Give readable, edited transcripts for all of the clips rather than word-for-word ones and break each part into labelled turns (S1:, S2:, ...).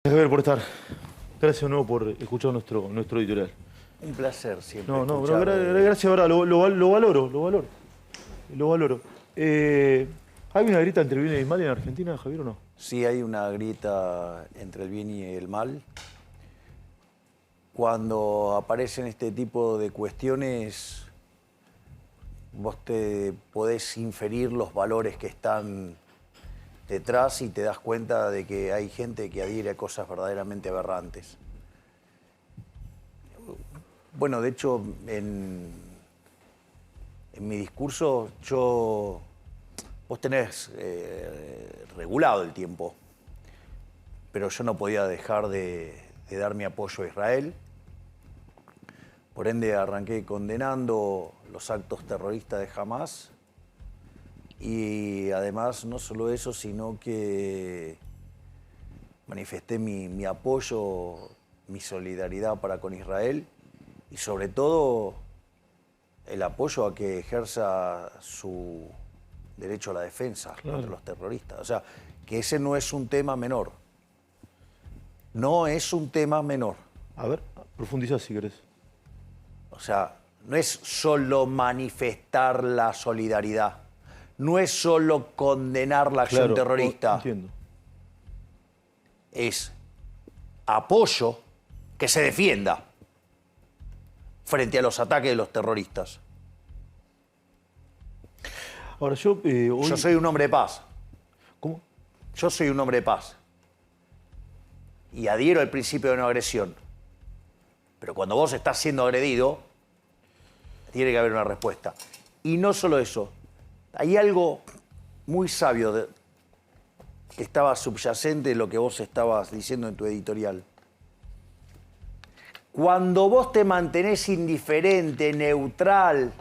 S1: Gracias, Javier, por estar. Gracias de nuevo por escuchar nuestro editorial.
S2: Un placer siempre.
S1: No,
S2: escuchar,
S1: gracias, ahora lo valoro. ¿Hay una grita entre el bien y el mal en Argentina, Javier, o no?
S2: Sí, hay una grieta entre el bien y el mal. Cuando aparecen este tipo de cuestiones, vos te podés inferir los valores que están detrás y te das cuenta de que hay gente que adhiere a cosas verdaderamente aberrantes. Bueno, de hecho, en mi discurso vos tenés regulado el tiempo, pero yo no podía dejar de dar mi apoyo a Israel. Por ende, arranqué condenando los actos terroristas de Hamás. Y además, no solo eso, sino que manifesté mi apoyo, mi solidaridad para con Israel y sobre todo el apoyo a que ejerza su derecho a la defensa contra los terroristas. O sea, que ese no es un tema menor. No es un tema menor.
S1: A ver, profundiza si querés.
S2: O sea, no es solo manifestar la solidaridad. No es solo condenar la acción terrorista.
S1: Entiendo.
S2: Es apoyo que se defienda frente a los ataques de los terroristas.
S1: Ahora, hoy...
S2: Yo soy un hombre de paz.
S1: ¿Cómo?
S2: Yo soy un hombre de paz. Y adhiero al principio de no agresión. Pero cuando vos estás siendo agredido, tiene que haber una respuesta. Y no solo eso. Hay algo muy sabio que estaba subyacente de lo que vos estabas diciendo en tu editorial. Cuando vos te mantenés indiferente, neutral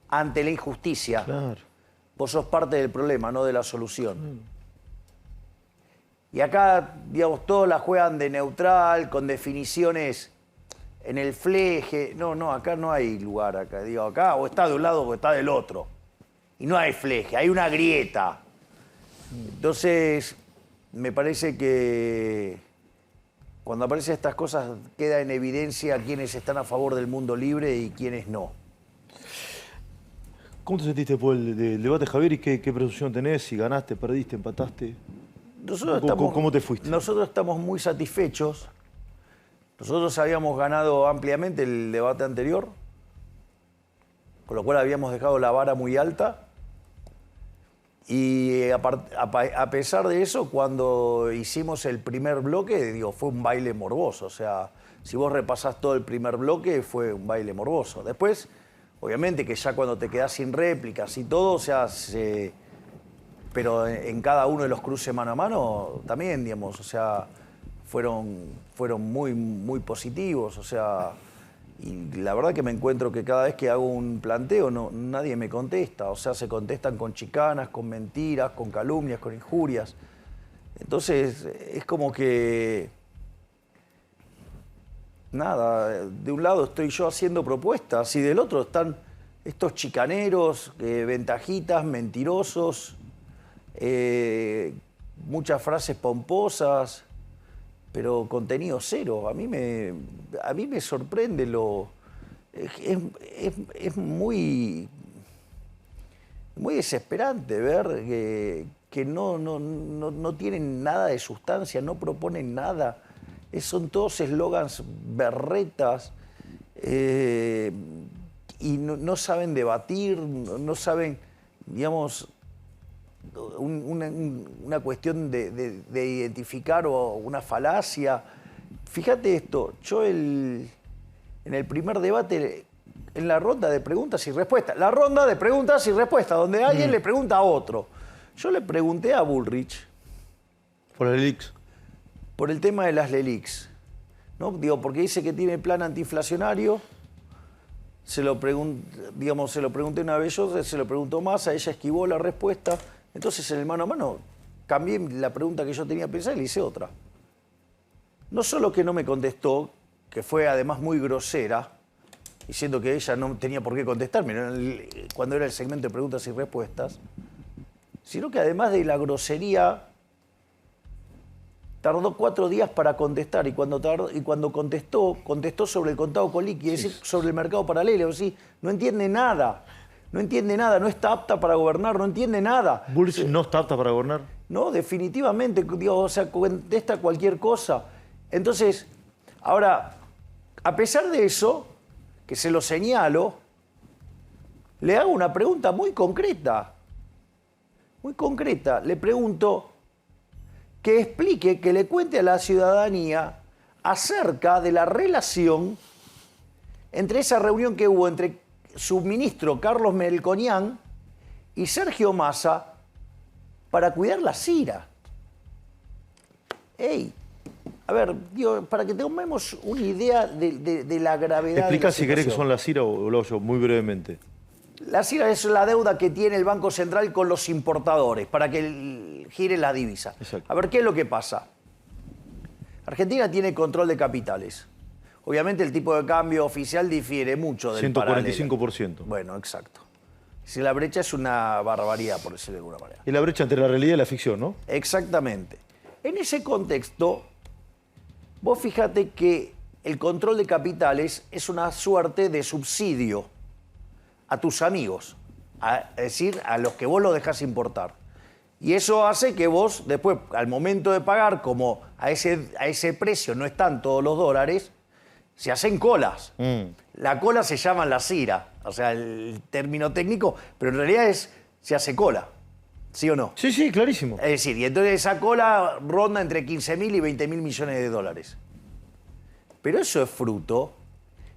S2: ante la injusticia,
S1: Claro.
S2: vos sos parte del problema, no de la solución. Y acá, digamos, todos la juegan de neutral, con definiciones en el fleje. No, acá no hay lugar. Acá o está de un lado o está del otro. Y no hay fleje, hay una grieta. Entonces, me parece que cuando aparecen estas cosas queda en evidencia quiénes están a favor del mundo libre y quiénes no.
S1: ¿Cómo te sentiste después del debate, Javier? ¿Y qué presunción tenés? Si ganaste, perdiste, empataste. ¿Cómo te fuiste?
S2: Nosotros estamos muy satisfechos. Nosotros habíamos ganado ampliamente el debate anterior, con lo cual habíamos dejado la vara muy alta. Y a pesar de eso, cuando hicimos el primer bloque, fue un baile morboso. O sea, si vos repasás todo el primer bloque, fue un baile morboso. Después, obviamente que ya cuando te quedás sin réplicas y todo, o sea, pero en cada uno de los cruces mano a mano también, digamos, o sea, fueron muy, muy positivos, o sea, y la verdad que me encuentro que cada vez que hago un planteo nadie me contesta, o sea, se contestan con chicanas, con mentiras, con calumnias, con injurias. Entonces, es como que, nada, de un lado estoy yo haciendo propuestas y del otro están estos chicaneros, ventajitas, mentirosos, muchas frases pomposas, pero contenido cero. A mí me sorprende es muy desesperante ver que no tienen nada de sustancia, no proponen nada. Son todos eslogans berretas y no saben debatir, no saben, digamos, una cuestión de identificar o una falacia. Fíjate esto, yo en el primer debate, en la ronda de preguntas y respuestas, donde alguien le pregunta a otro, yo le pregunté a Bullrich
S1: Por el LELIX.
S2: por el tema de las LELIX, ¿no? Porque dice que tiene plan antiinflacionario. Se lo pregunté una vez yo, se lo preguntó Massa, ella esquivó la respuesta. Entonces, en el mano a mano, cambié la pregunta que yo tenía pensada y le hice otra. No solo que no me contestó, que fue además muy grosera, diciendo que ella no tenía por qué contestarme cuando era el segmento de preguntas y respuestas, sino que además de la grosería, tardó 4 días para contestar y cuando contestó sobre el contado con liqui, es decir, sobre el mercado paralelo. Es decir, no entiende nada, no está apta para gobernar, no entiende nada.
S1: ¿Bullrich no está apta para gobernar?
S2: No, definitivamente, digo, o sea, contesta cualquier cosa. Entonces, ahora, a pesar de eso, que se lo señalo, le hago una pregunta muy concreta. Muy concreta. Le pregunto que explique, que le cuente a la ciudadanía acerca de la relación entre esa reunión que hubo entre su ministro Carlos Melconian y Sergio Massa para cuidar la Cira. ¡Ey! A ver, digo, para que tomemos una idea de la gravedad.
S1: Explica si querés que son la Cira o lo hago muy brevemente.
S2: La Cira es la deuda que tiene el Banco Central con los importadores para que gire la divisa.
S1: Exacto.
S2: A ver, ¿qué es lo que pasa? Argentina tiene control de capitales. Obviamente el tipo de cambio oficial difiere mucho del
S1: 145%.
S2: paralelo. Bueno, exacto. Si la brecha es una barbaridad, por decirlo de alguna manera.
S1: Es la brecha entre la realidad y la ficción, ¿no?
S2: Exactamente. En ese contexto, vos fíjate que el control de capitales es una suerte de subsidio a tus amigos, es decir, a los que vos lo dejás importar. Y eso hace que vos, después, al momento de pagar, como a ese precio no están todos los dólares, se hacen colas. La cola se llama la Cira, o sea, el término técnico, pero en realidad se hace cola, ¿sí o no?
S1: Sí, sí, clarísimo.
S2: Es decir, y entonces esa cola ronda entre 15.000 y 20.000 millones de dólares. Pero eso es fruto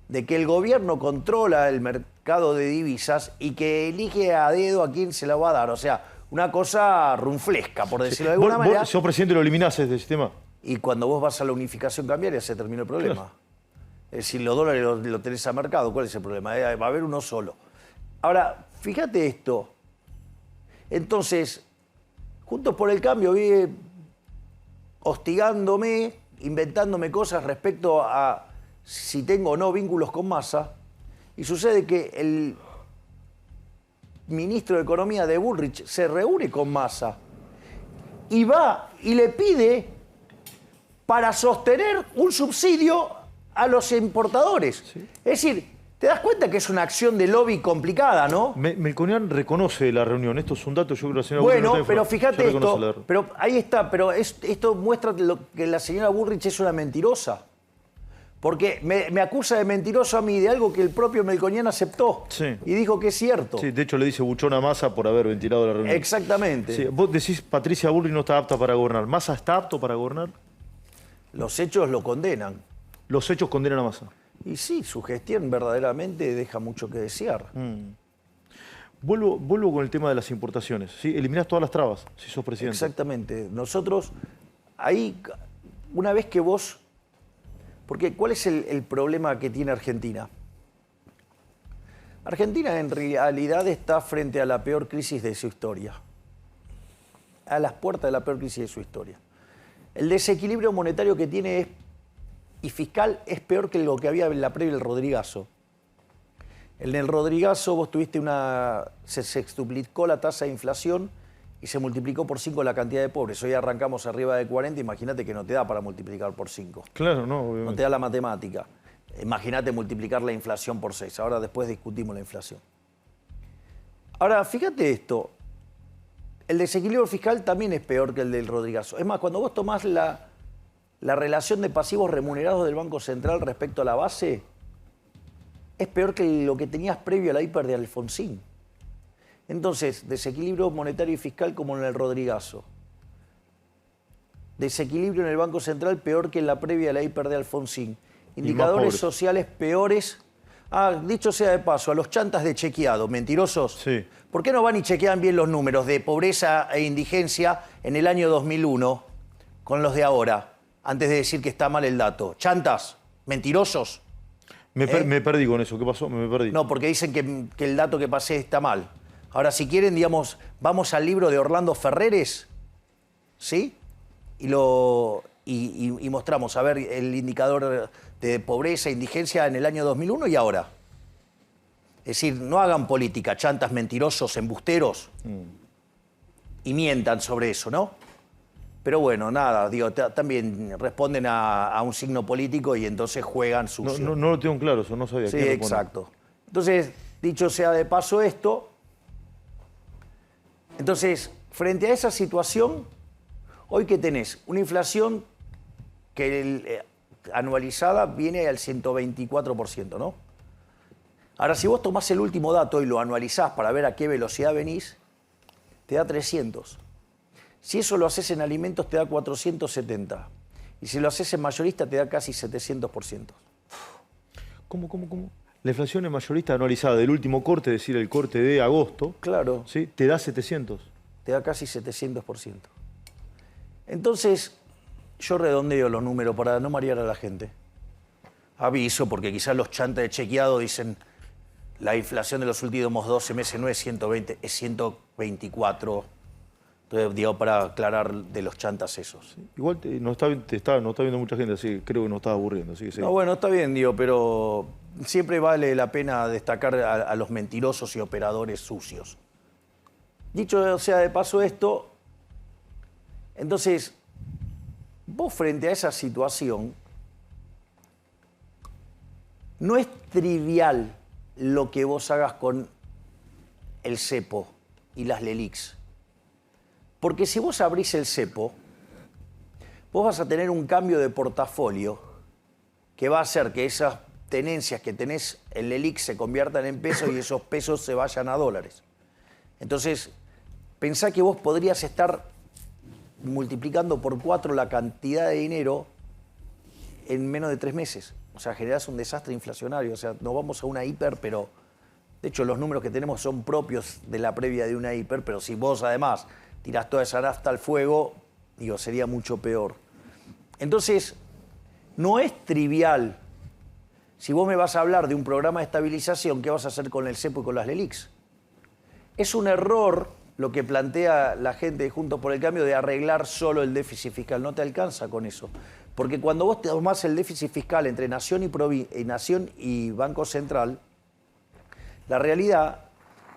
S2: de que el gobierno controla el mercado de divisas y que elige a dedo a quién se la va a dar. O sea, una cosa runflesca, por decirlo de alguna manera.
S1: ¿Vos, sos presidente, lo eliminás este sistema?
S2: Y cuando vos vas a la unificación cambiaria se terminó el problema. Claro. Es decir, los dólares lo tenés a mercado, ¿cuál es el problema? Va a haber uno solo. Ahora, fíjate esto. Entonces, Juntos por el Cambio vive hostigándome, inventándome cosas respecto a si tengo o no vínculos con Massa, y sucede que el ministro de Economía de Bullrich se reúne con Massa y va y le pide para sostener un subsidio a los importadores. Sí. Es decir, te das cuenta que es una acción de lobby complicada, ¿no?
S1: Melconian reconoce la reunión. Esto es un dato, yo creo que la señora
S2: Bueno,
S1: Bullrich
S2: pero fíjate esto, pero ahí está, pero esto muestra que la señora Bullrich es una mentirosa. Porque me acusa de mentiroso a mí de algo que el propio Melconian aceptó.
S1: Sí.
S2: Y dijo que es cierto.
S1: Sí, de hecho le dice buchón a Massa por haber ventilado la reunión.
S2: Exactamente.
S1: Sí, vos decís Patricia Bullrich no está apta para gobernar. ¿Massa está apto para gobernar?
S2: Los hechos lo condenan.
S1: Los hechos condenan a Massa.
S2: Y sí, su gestión verdaderamente deja mucho que desear.
S1: Vuelvo con el tema de las importaciones. ¿Sí? Eliminás todas las trabas si sos presidente.
S2: Exactamente. Nosotros, ahí, una vez que vos... Porque ¿cuál es el problema que tiene Argentina? Argentina en realidad está frente a la peor crisis de su historia. A las puertas de la peor crisis de su historia. El desequilibrio monetario que tiene y fiscal es peor que lo que había en la previa del Rodrigazo. En el Rodrigazo vos tuviste se sextuplicó la tasa de inflación y se multiplicó por 5 la cantidad de pobres. Hoy arrancamos arriba de 40, imagínate que no te da para multiplicar por 5.
S1: Claro, no, obviamente.
S2: No te da la matemática. Imagínate multiplicar la inflación por 6. Ahora después discutimos la inflación. Ahora, fíjate esto. El desequilibrio fiscal también es peor que el del Rodrigazo. Es más, cuando vos tomás la relación de pasivos remunerados del Banco Central respecto a la base, es peor que lo que tenías previo a la hiper de Alfonsín. Entonces, desequilibrio monetario y fiscal como en el Rodrigazo. Desequilibrio en el Banco Central peor que en la previa de la hiper de Alfonsín. Indicadores sociales peores. Dicho sea de paso, a los chantas de chequeado, mentirosos.
S1: Sí.
S2: ¿Por qué no van y chequean bien los números de pobreza e indigencia en el año 2001 con los de ahora, antes de decir que está mal el dato? Chantas, mentirosos.
S1: Me perdí con eso. ¿Qué pasó? Me perdí.
S2: No, porque dicen que el dato que pasé está mal. Ahora, si quieren, digamos, vamos al libro de Orlando Ferreres, ¿sí? Y mostramos, a ver, el indicador de pobreza e indigencia en el año 2001 y ahora. Es decir, no hagan política, chantas, mentirosos, embusteros, y mientan sobre eso, ¿no? Pero bueno, nada, digo, también responden a un signo político y entonces juegan sucio.
S1: No lo tengo claro, eso no sabía.
S2: Sí, exacto. Entonces, dicho sea de paso esto, entonces, frente a esa situación, hoy que tenés una inflación que anualizada viene al 124%, ¿no? Ahora, si vos tomás el último dato y lo anualizás para ver a qué velocidad venís, te da 300. Si eso lo haces en alimentos, te da 470. Y si lo haces en mayorista, te da casi 700%.
S1: ¿Cómo? La inflación en mayorista anualizada del último corte, es decir, el corte de agosto,
S2: claro,
S1: ¿sí? Te da 700.
S2: Te da casi 700%. Entonces, yo redondeo los números para no marear a la gente. Aviso, porque quizás los chantas de chequeado dicen la inflación de los últimos 12 meses no es 120, es 124. Entonces, digo, para aclarar de los chantas esos.
S1: Sí, igual no está viendo mucha gente, así que creo que no está aburriendo. Así que sí.
S2: No, bueno, está bien, digo, pero siempre vale la pena destacar a los mentirosos y operadores sucios. Dicho sea de paso esto, entonces, vos frente a esa situación, no es trivial lo que vos hagas con el cepo y las LELIQs. Porque si vos abrís el cepo, vos vas a tener un cambio de portafolio que va a hacer que esas tenencias que tenés en LELIQ se conviertan en pesos y esos pesos se vayan a dólares. Entonces, pensá que vos podrías estar multiplicando por 4 la cantidad de dinero en menos de 3 meses. O sea, generás un desastre inflacionario. O sea, no vamos a una hiper, pero de hecho los números que tenemos son propios de la previa de una hiper, pero si vos además tirás toda esa nafta al fuego, digo, sería mucho peor. Entonces, no es trivial. Si vos me vas a hablar de un programa de estabilización, ¿qué vas a hacer con el cepo y con las LELIQs? Es un error lo que plantea la gente de Juntos por el Cambio de arreglar solo el déficit fiscal. No te alcanza con eso. Porque cuando vos tomás el déficit fiscal entre Nación y Banco Central, la realidad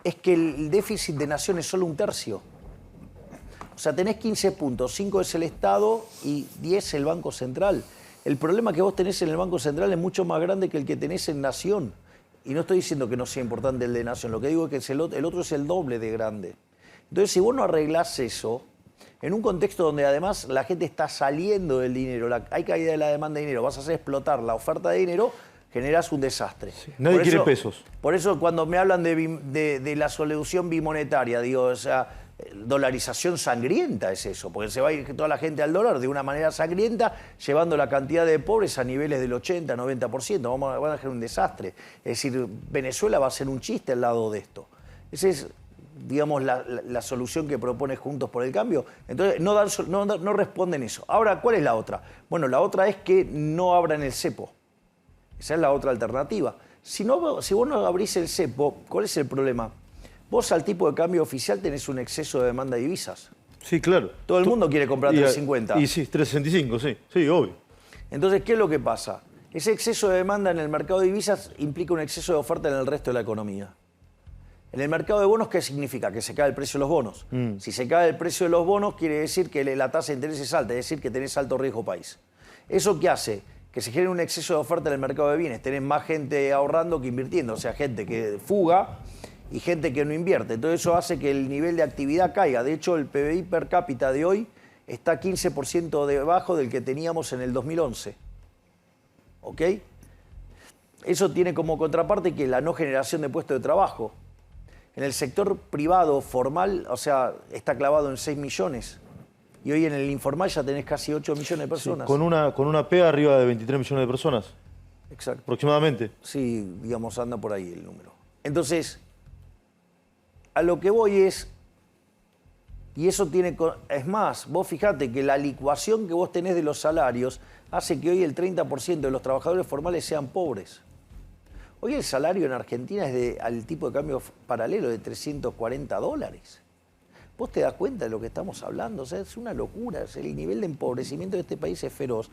S2: es que el déficit de Nación es solo 1/3. O sea, tenés 15 puntos, 5 es el Estado y 10 el Banco Central. El problema que vos tenés en el Banco Central es mucho más grande que el que tenés en Nación. Y no estoy diciendo que no sea importante el de Nación, lo que digo es que el otro es el doble de grande. Entonces, si vos no arreglás eso, en un contexto donde además la gente está saliendo del dinero, hay caída de la demanda de dinero, vas a hacer explotar la oferta de dinero, generás un desastre.
S1: Sí, nadie quiere pesos.
S2: Por eso cuando me hablan de la solución bimonetaria, digo, o sea, dolarización sangrienta es eso, porque se va a ir toda la gente al dólar de una manera sangrienta, llevando la cantidad de pobres a niveles del 80, 90%. Van a dejar un desastre. Es decir, Venezuela va a ser un chiste al lado de esto. Esa es, digamos, la solución que propone Juntos por el Cambio. Entonces, no responden eso. Ahora, ¿cuál es la otra? Bueno, la otra es que no abran el cepo. Esa es la otra alternativa. Si vos no abrís el cepo, ¿cuál es el problema? Vos al tipo de cambio oficial tenés un exceso de demanda de divisas.
S1: Sí, claro.
S2: Todo el mundo quiere comprar 3.50.
S1: Y sí, 3.65, sí, obvio.
S2: Entonces, ¿qué es lo que pasa? Ese exceso de demanda en el mercado de divisas implica un exceso de oferta en el resto de la economía. En el mercado de bonos, ¿qué significa? Que se cae el precio de los bonos. Si se cae el precio de los bonos, quiere decir que la tasa de interés es alta, es decir, que tenés alto riesgo país. ¿Eso qué hace? Que se genere un exceso de oferta en el mercado de bienes. Tenés más gente ahorrando que invirtiendo, o sea, gente que fuga y gente que no invierte. Entonces eso hace que el nivel de actividad caiga. De hecho, el PBI per cápita de hoy está 15% debajo del que teníamos en el 2011. ¿Ok? Eso tiene como contraparte que la no generación de puestos de trabajo. En el sector privado formal, o sea, está clavado en 6 millones. Y hoy en el informal ya tenés casi 8 millones de personas.
S1: Sí, con una P arriba de 23 millones de personas.
S2: Exacto.
S1: Aproximadamente.
S2: Sí, digamos, anda por ahí el número. Entonces, a lo que voy es, y eso tiene, es más, vos fijate que la licuación que vos tenés de los salarios hace que hoy el 30% de los trabajadores formales sean pobres. Hoy el salario en Argentina es al tipo de cambio paralelo de $340. ¿Vos te das cuenta de lo que estamos hablando? O sea, es una locura. O sea, el nivel de empobrecimiento de este país es feroz.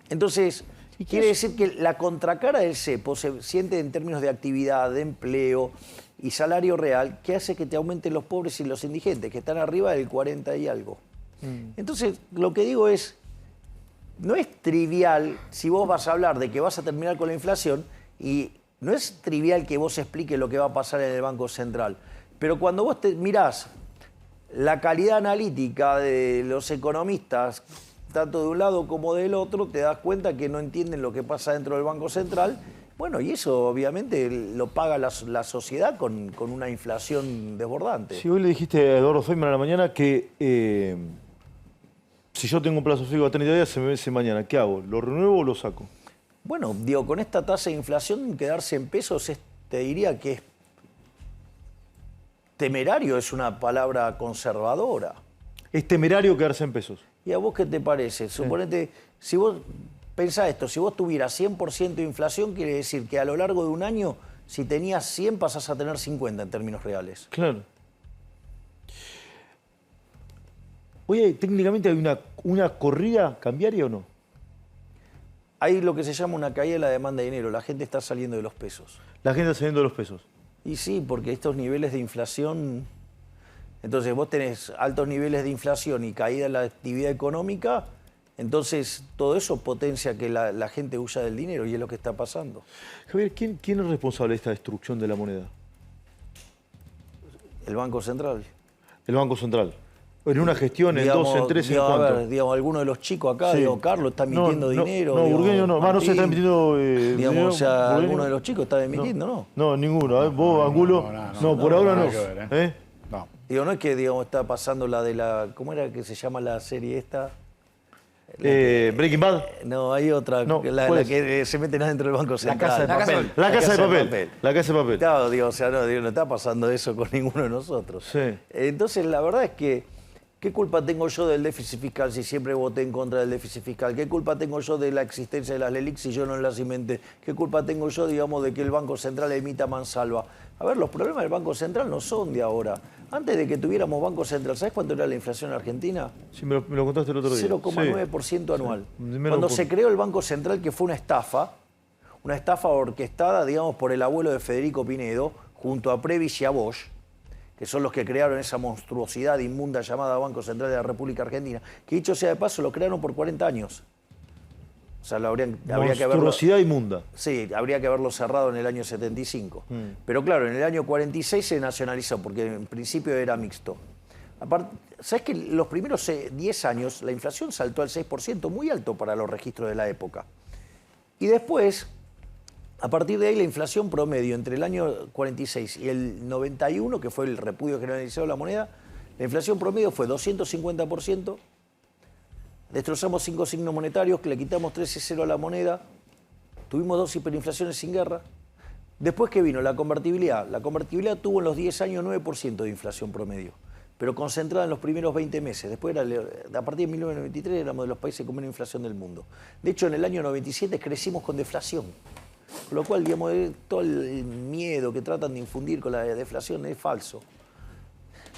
S2: Entonces, quiere decir que la contracara del cepo se siente en términos de actividad, de empleo y salario real, que hace que te aumenten los pobres y los indigentes, que están arriba del 40 y algo. Entonces, lo que digo es, no es trivial si vos vas a hablar de que vas a terminar con la inflación y no es trivial que vos expliques lo que va a pasar en el Banco Central. Pero cuando vos mirás la calidad analítica de los economistas, tanto de un lado como del otro, te das cuenta que no entienden lo que pasa dentro del Banco Central. Bueno, y eso obviamente lo paga la sociedad con una inflación desbordante.
S1: Si hoy le dijiste a Eduardo Feynman a la mañana que si yo tengo un plazo fijo a 30 días, se me vence mañana. ¿Qué hago? ¿Lo renuevo o lo saco?
S2: Bueno, digo, con esta tasa de inflación, quedarse en pesos, te diría que es temerario, es una palabra conservadora.
S1: ¿Es temerario quedarse en pesos?
S2: ¿Y a vos qué te parece? Suponete, si vos pensá esto, si vos tuvieras 100% de inflación, quiere decir que a lo largo de un año, si tenías 100, pasás a tener 50 en términos reales.
S1: Claro. Oye, técnicamente hay una corrida cambiaria o no?
S2: Hay lo que se llama una caída de la demanda de dinero. La gente está saliendo de los pesos.
S1: La gente está saliendo de los pesos.
S2: Y sí, porque estos niveles de inflación... Entonces vos tenés altos niveles de inflación y caída en la actividad económica, entonces todo eso potencia que la gente huya del dinero y es lo que está pasando.
S1: Javier, ¿quién es responsable de esta destrucción de la moneda?
S2: El Banco Central.
S1: El Banco Central. En una gestión, en dos, en tres, en
S2: a
S1: cuánto.
S2: ver, digamos, alguno de los chicos acá,
S1: Sí.
S2: digo, Carlos, está emitiendo dinero.
S1: No,
S2: digo,
S1: Burgueño no. No se está emitiendo
S2: digamos,
S1: dinero.
S2: o sea,
S1: Burgueño.
S2: alguno de los chicos está emitiendo, ¿no?
S1: No, ninguno. Vos, Angulo. No, por ahora no.
S3: Nada que ver,
S1: No.
S2: Digo, no es que, digamos, está pasando la de la... ¿Cómo era que se llama la serie esta?
S1: Breaking Bad.
S2: No, hay otra,
S1: No,
S2: la
S1: ¿cuál es?
S2: que se meten adentro del Banco Central.
S3: Casa de Papel.
S1: La Casa de Papel. La Casa de Papel.
S2: Claro, digo, o sea, no está pasando eso con ninguno de nosotros.
S1: Sí.
S2: Entonces, la verdad es que, ¿qué culpa tengo yo del déficit fiscal si siempre voté en contra del déficit fiscal? ¿Qué culpa tengo yo de la existencia de las LELIC si yo no las inventé? ¿Qué culpa tengo yo, digamos, de que el Banco Central emita mansalva? A ver, los problemas del Banco Central no son de ahora. Antes de que tuviéramos Banco Central, ¿sabes cuánto era la inflación en Argentina?
S1: Sí, me lo contaste el otro día.
S2: 0,9% anual.
S1: Sí.
S2: Cuando se creó el Banco Central, que fue una estafa orquestada, digamos, por el abuelo de Federico Pinedo, junto a Previs y a Bosch, que son los que crearon esa monstruosidad inmunda llamada Banco Central de la República Argentina, que dicho sea de paso, lo crearon por 40 años. O sea, habría que haberlo...
S1: Monstruosidad inmunda.
S2: Sí, habría que haberlo cerrado en el año 75. Pero claro, en el año 46 se nacionalizó, porque en principio era mixto. Aparte, ¿sabes que los primeros 10 años la inflación saltó al 6%, muy alto para los registros de la época? Y después, a partir de ahí, la inflación promedio entre el año 46 y el 91, que fue el repudio generalizado de la moneda, la inflación promedio fue 250%. Destrozamos 5 signos monetarios, que le quitamos 13,0 a la moneda. Tuvimos 2 hiperinflaciones sin guerra. Después, ¿qué vino? La convertibilidad. La convertibilidad tuvo en los 10 años 9% de inflación promedio, pero concentrada en los primeros 20 meses. Después, a partir de 1993, éramos de los países con menos inflación del mundo. De hecho, en el año 97 crecimos con deflación. Con lo cual, digamos, todo el miedo que tratan de infundir con la deflación es falso.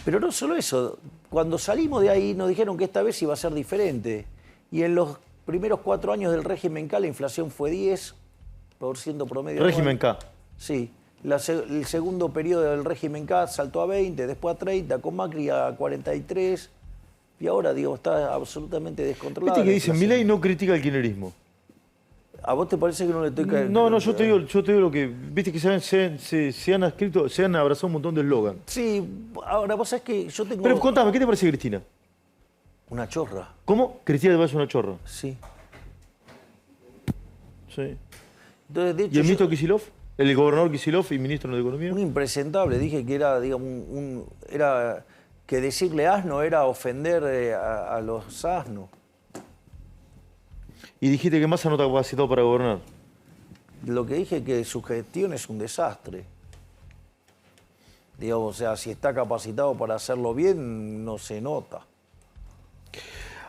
S2: Pero no solo eso, cuando salimos de ahí nos dijeron que esta vez iba a ser diferente. Y en los primeros 4 años del régimen K la inflación fue 10% promedio.
S1: Régimen K.
S2: Sí. El segundo periodo del régimen K saltó a 20, después a 30, con Macri a 43. Y ahora, digo, está absolutamente descontrolado.
S1: Viste que dicen, Milei no critica el kirchnerismo.
S2: ¿A vos te parece que no le estoy cayendo?
S1: No, yo te digo lo que... Viste que se han abrazado un montón de eslogan.
S2: Sí, ahora vos sabés que yo tengo...
S1: Pero contame, ¿qué te parece Cristina?
S2: Una chorra.
S1: ¿Cómo? Cristina te parece una chorra.
S2: Sí.
S1: Sí.
S2: Entonces, de hecho,
S1: ¿Y el ministro Kicillof? ¿El gobernador Kicillof y ministro de Economía?
S2: un impresentable. Dije que era, digamos, era que decirle asno era ofender a los asnos.
S1: Y dijiste que Massa no está capacitado para gobernar.
S2: Lo que dije es que su gestión es un desastre. Digamos, o sea, si está capacitado para hacerlo bien, no se nota.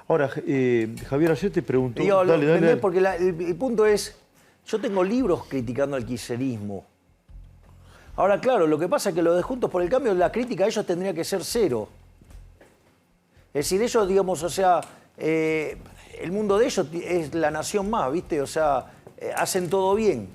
S1: Ahora, Javier, ayer te preguntó...
S2: Digo,
S1: dale.
S2: Porque el punto es, yo tengo libros criticando al kirchnerismo. Ahora, claro, lo que pasa es que lo de Juntos por el Cambio, la crítica a ellos tendría que ser cero. Es decir, ellos, digamos, o sea... el mundo de ellos es la nación más, ¿viste? O sea, hacen todo bien.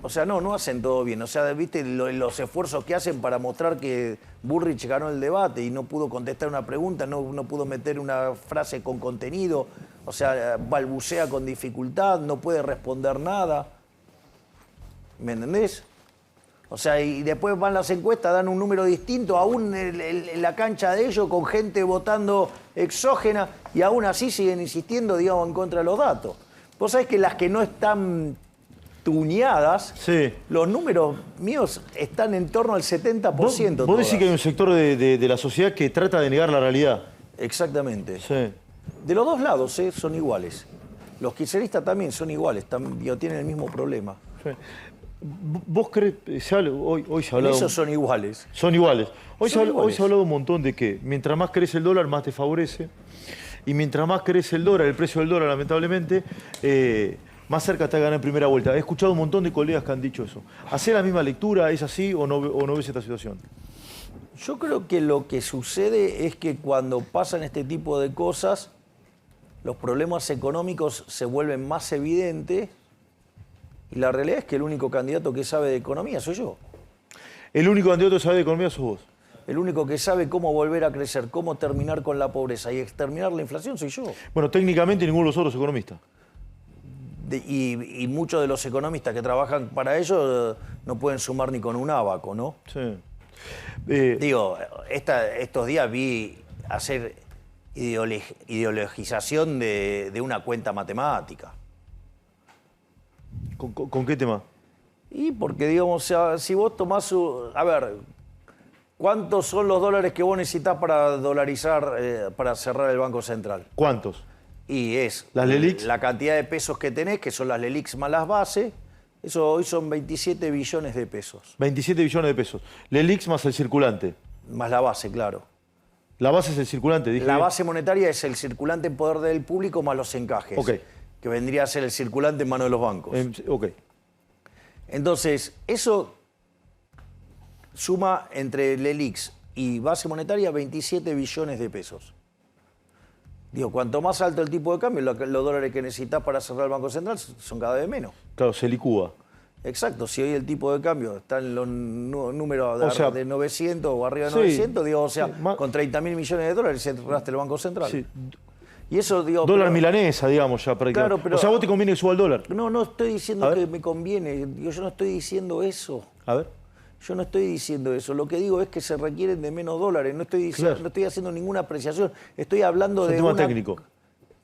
S2: O sea, no hacen todo bien. O sea, viste los esfuerzos que hacen para mostrar que Bullrich ganó el debate y no pudo contestar una pregunta, no pudo meter una frase con contenido. O sea, balbucea con dificultad, no puede responder nada. ¿Me entendés? O sea, y después van las encuestas, dan un número distinto, aún en la cancha de ellos, con gente votando exógena, y aún así siguen insistiendo, digamos, en contra de los datos. Vos sabés que las que no están tuneadas,
S1: Sí.
S2: los números míos están en torno al 70%.
S1: Vos decís
S2: todas.
S1: que hay un sector de la sociedad que trata de negar la realidad.
S2: Exactamente.
S1: Sí.
S2: De los dos lados, son iguales. Los kirchneristas también son iguales, tienen el mismo problema.
S1: Sí. ¿Vos crees, hoy se ha
S2: En
S1: hablado...
S2: eso son iguales.
S1: Son iguales. Hoy
S2: Son
S1: hoy
S2: iguales.
S1: se ha hablado un montón de que mientras más crece el dólar, más te favorece. Y mientras más crece el dólar, el precio del dólar, lamentablemente, más cerca está de ganar en primera vuelta. He escuchado un montón de colegas que han dicho eso. ¿Hacés la misma lectura? ¿Es así o no ves esta situación?
S2: Yo creo que lo que sucede es que cuando pasan este tipo de cosas, los problemas económicos se vuelven más evidentes y la realidad es que el único candidato que sabe de economía soy yo.
S1: El único candidato que sabe de economía sos vos.
S2: El único que sabe cómo volver a crecer, cómo terminar con la pobreza y exterminar la inflación soy yo.
S1: Bueno, técnicamente ninguno de los otros economistas.
S2: Y muchos de los economistas que trabajan para ello no pueden sumar ni con un ábaco, ¿no?
S1: Sí.
S2: Digo, estos días vi hacer ideologización de una cuenta matemática.
S1: ¿Con qué tema?
S2: Y porque, digamos, o sea, si vos tomás... a ver, ¿cuántos son los dólares que vos necesitás para dolarizar, para cerrar el Banco Central?
S1: ¿Cuántos?
S2: Y es
S1: ¿Las LELIQs?
S2: la cantidad de pesos que tenés, que son las LELIQs más las bases. Eso hoy son 27 billones de pesos.
S1: 27 billones de pesos. LELIX más el circulante.
S2: Más la base, claro.
S1: La base es el circulante, dije.
S2: La
S1: bien.
S2: base monetaria es el circulante en poder del público más los encajes.
S1: Ok.
S2: Que vendría a ser el circulante en manos de los bancos.
S1: Ok.
S2: Entonces, eso suma entre LELIQs y base monetaria 27 billones de pesos. Digo, cuanto más alto el tipo de cambio, los dólares que necesitas para cerrar el Banco Central son cada vez menos.
S1: Claro, se licúa.
S2: Exacto, si hoy el tipo de cambio está en los números
S1: O sea,
S2: de 900 o arriba de
S1: sí,
S2: 900, digo, o sea,
S1: sí,
S2: con 30.000 millones de dólares cerraste el Banco Central.
S1: Sí.
S2: Y eso, digo...
S1: Dólar
S2: pero-
S1: milanesa, digamos, ya prácticamente.
S2: Claro, pero-
S1: O sea, ¿a vos te conviene que suba el dólar?
S2: No estoy
S1: A
S2: diciendo
S1: ver.
S2: que me conviene, digo, yo no estoy diciendo eso.
S1: A ver.
S2: Yo no estoy diciendo eso. Lo que digo es que se requieren de menos dólares. No estoy,
S1: Claro.
S2: no estoy haciendo ninguna apreciación. Estoy hablando
S1: Es un
S2: de
S1: tema
S2: una...
S1: técnico.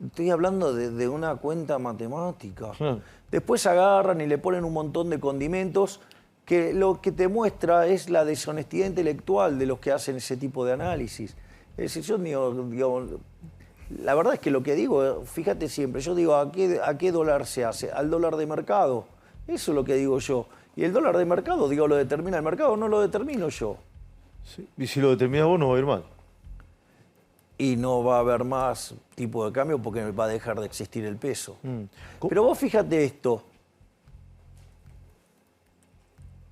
S2: Estoy hablando de una cuenta matemática.
S1: Claro.
S2: Después agarran y le ponen un montón de condimentos que lo que te muestra es la deshonestidad intelectual de los que hacen ese tipo de análisis. Es decir, yo digo, la verdad es que lo que digo, fíjate siempre, yo digo, ¿a qué dólar se hace? Al dólar de mercado. Eso es lo que digo yo. Y el dólar de mercado, digo, ¿lo determina el mercado? No lo determino yo.
S1: Sí. Y si lo determinás vos, no va a ir mal.
S2: Y no va a haber más tipo de cambio porque va a dejar de existir el peso.
S1: ¿Cómo?
S2: Pero vos fíjate esto.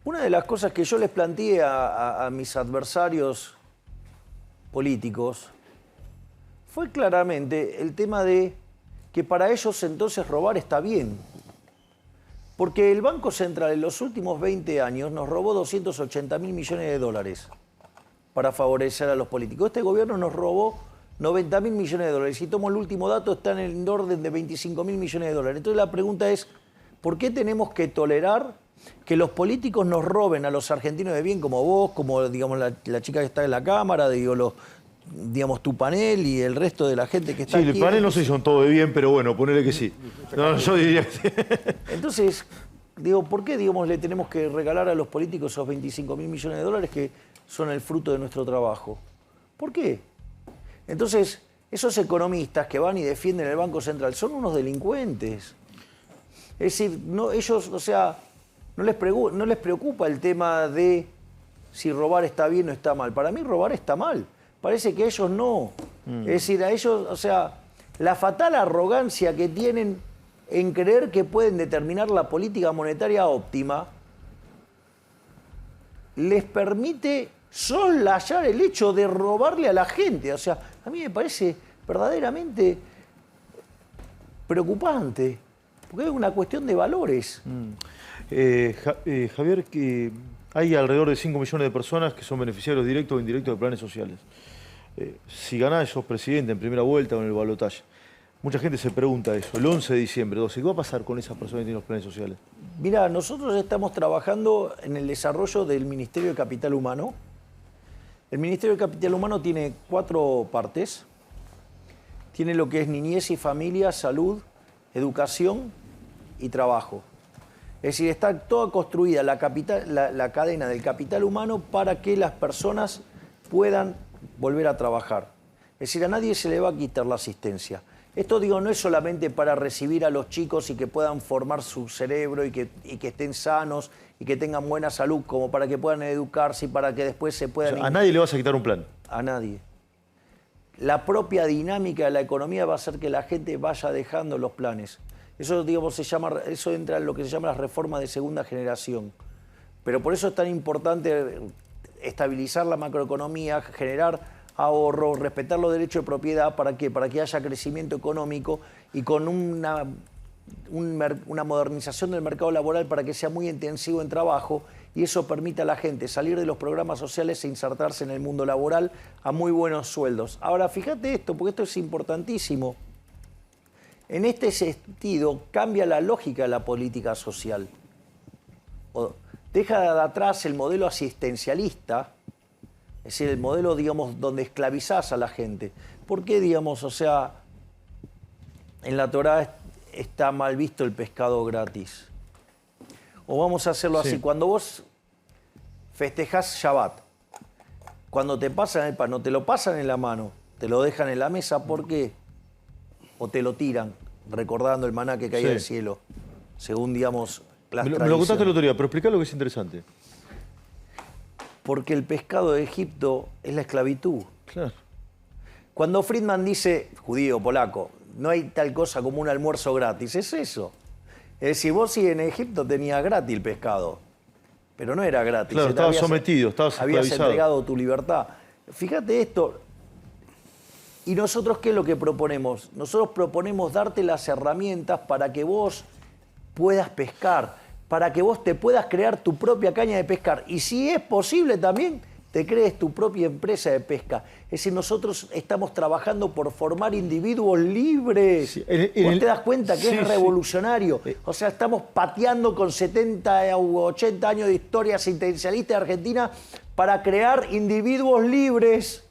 S2: Una de las cosas que yo les planteé a mis adversarios políticos fue claramente el tema de que para ellos entonces robar está bien. Porque el Banco Central en los últimos 20 años nos robó 280.000 millones de dólares para favorecer a los políticos. Este gobierno nos robó 90.000 millones de dólares. Si tomo el último dato, está en el orden de 25.000 millones de dólares. Entonces la pregunta es, ¿por qué tenemos que tolerar que los políticos nos roben a los argentinos de bien, como vos, como digamos la chica que está en la Cámara, digamos tu panel y el resto de la gente que está
S1: Sí,
S2: aquí?
S1: el panel no sé si son todos de bien, pero bueno, ponele que sí. No, yo diría que sí.
S2: Entonces, digo, ¿por qué digamos, le tenemos que regalar a los políticos esos 25.000 millones de dólares que son el fruto de nuestro trabajo? ¿Por qué? Entonces, esos economistas que van y defienden el Banco Central son unos delincuentes. Es decir, ellos, o sea, no les preocupa el tema de si robar está bien o está mal. Para mí robar está mal. Parece que a ellos no. Es decir, a ellos, o sea, la fatal arrogancia que tienen en creer que pueden determinar la política monetaria óptima les permite soslayar el hecho de robarle a la gente. O sea, a mí me parece verdaderamente preocupante, porque es una cuestión de valores.
S1: Javier, que hay alrededor de 5 millones de personas que son beneficiarios directos o indirectos de planes sociales. Si ganás, sos presidente en primera vuelta o en el balotaje. Mucha gente se pregunta eso. El 11 de diciembre, 12, ¿qué va a pasar con esas personas que tienen los planes sociales?
S2: Mira, nosotros estamos trabajando en el desarrollo del Ministerio de Capital Humano. El Ministerio de Capital Humano tiene 4 partes. Tiene lo que es niñez y familia, salud, educación y trabajo. Es decir, está toda construida la cadena del capital humano para que las personas puedan volver a trabajar. Es decir, a nadie se le va a quitar la asistencia. Esto, digo, no es solamente para recibir a los chicos y que puedan formar su cerebro y que estén sanos y que tengan buena salud, como para que puedan educarse y para que después se puedan...
S1: O sea, a nadie le vas a quitar un plan.
S2: A nadie. La propia dinámica de la economía va a hacer que la gente vaya dejando los planes. Eso, digamos, eso entra en lo que se llama la reforma de segunda generación. Pero por eso es tan importante estabilizar la macroeconomía, generar ahorro, respetar los derechos de propiedad. ¿Para qué? Para que haya crecimiento económico y con una modernización del mercado laboral para que sea muy intensivo en trabajo y eso permita a la gente salir de los programas sociales e insertarse en el mundo laboral a muy buenos sueldos. Ahora, fíjate esto, porque esto es importantísimo. En este sentido, cambia la lógica de la política social. Deja de atrás el modelo asistencialista, es decir, el modelo, digamos, donde esclavizás a la gente. ¿Por qué, digamos, o sea, en la Torá está mal visto el pescado gratis? O vamos a hacerlo así, cuando vos festejás Shabbat, cuando te pasan el pan, no te lo pasan en la mano, te lo dejan en la mesa, ¿por qué? O te lo tiran, recordando el maná que caía del cielo, según, digamos, las tradiciones.
S1: Me lo contaste el otro día, pero explica lo que es interesante.
S2: Porque el pescado de Egipto es la esclavitud.
S1: Claro.
S2: Cuando Friedman dice, judío, polaco, no hay tal cosa como un almuerzo gratis, es eso. Es decir, vos sí en Egipto tenías gratis el pescado, pero no era gratis.
S1: Claro, estabas sometido, estabas esclavizado.
S2: Habías entregado tu libertad. Fíjate esto. ¿Y nosotros qué es lo que proponemos? Nosotros proponemos darte las herramientas para que vos puedas pescar, para que vos te puedas crear tu propia caña de pescar. Y si es posible también, te crees tu propia empresa de pesca. Es decir, nosotros estamos trabajando por formar individuos libres.
S1: Sí,
S2: ¿Vos te das cuenta que
S1: sí,
S2: es revolucionario? O sea, estamos pateando con 70 u 80 años de historia asistencialista de Argentina para crear individuos libres.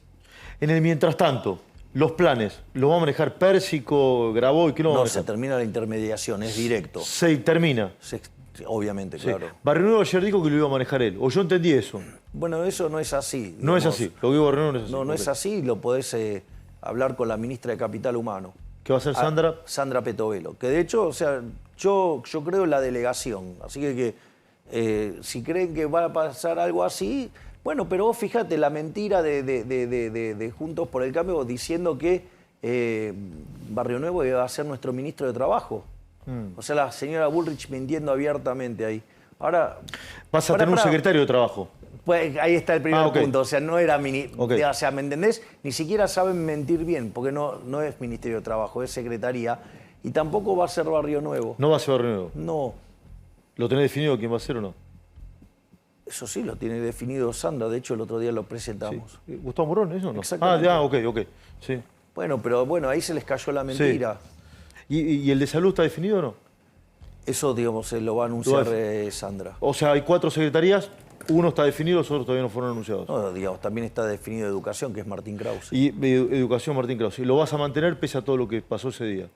S1: En el mientras tanto, los planes, ¿los va a manejar Pérsico, Graboy? ¿Qué no va a
S2: No,
S1: manejar?
S2: se termina la intermediación, es directo.
S1: Se termina.
S2: Obviamente,
S1: Sí.
S2: claro.
S1: Barrio Nuevo ayer dijo que lo iba a manejar él, o yo entendí eso.
S2: Bueno, eso no es así.
S1: No es
S2: digamos.
S1: así, lo que digo Barrio Nuevo no es así.
S2: No, no es así, lo podés hablar con la ministra de Capital Humano.
S1: ¿Qué va a hacer Sandra?
S2: Sandra Petovelo, que de hecho, o sea, yo creo en la delegación, así que si creen que va a pasar algo así, bueno, pero vos fíjate la mentira de Juntos por el Cambio diciendo que Barrio Nuevo iba a ser nuestro ministro de Trabajo. O sea, la señora Bullrich mintiendo abiertamente ahí. Ahora,
S1: Vas a tener un secretario de trabajo.
S2: pues ahí está el primer
S1: ok.
S2: punto. O sea, no era
S1: Ok.
S2: o sea, ¿me entendés? Ni siquiera saben mentir bien, porque no es Ministerio de Trabajo, es Secretaría. Y tampoco va a ser Barrio Nuevo.
S1: No va a ser Barrio Nuevo.
S2: No.
S1: ¿Lo tenés definido quién va a ser o no?
S2: Eso sí, lo tiene definido Sandra. De hecho, el otro día lo presentamos.
S1: Sí. ¿Gustavo Morón, eso o no?
S2: Exactamente.
S1: Ok. Sí.
S2: Bueno, pero bueno, ahí se les cayó la mentira.
S1: ¿Y el de salud está definido o no?
S2: Eso, digamos, lo va a anunciar Sandra.
S1: O sea, hay 4 secretarías, uno está definido, los otros todavía no fueron anunciados.
S2: No, digamos, también está definido Educación, que es Martín Krause.
S1: Y Educación, Martín Krause. ¿Lo vas a mantener pese a todo lo que pasó ese día?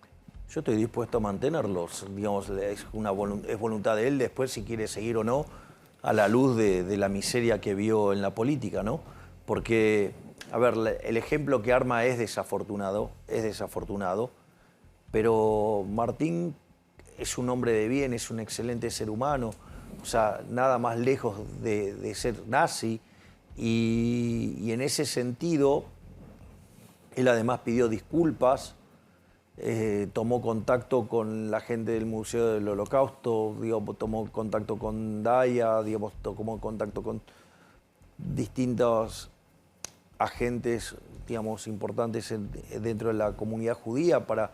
S2: Yo estoy dispuesto a mantenerlos. Digamos, es voluntad de él después si quiere seguir o no a la luz de la miseria que vio en la política, ¿no? Porque, a ver, el ejemplo que arma es desafortunado, pero Martín es un hombre de bien, es un excelente ser humano, o sea, nada más lejos de ser nazi, y en ese sentido, él además pidió disculpas, tomó contacto con la gente del Museo del Holocausto, digamos, tomó contacto con Daya, digamos, tomó contacto con distintos agentes, digamos, importantes dentro de la comunidad judía para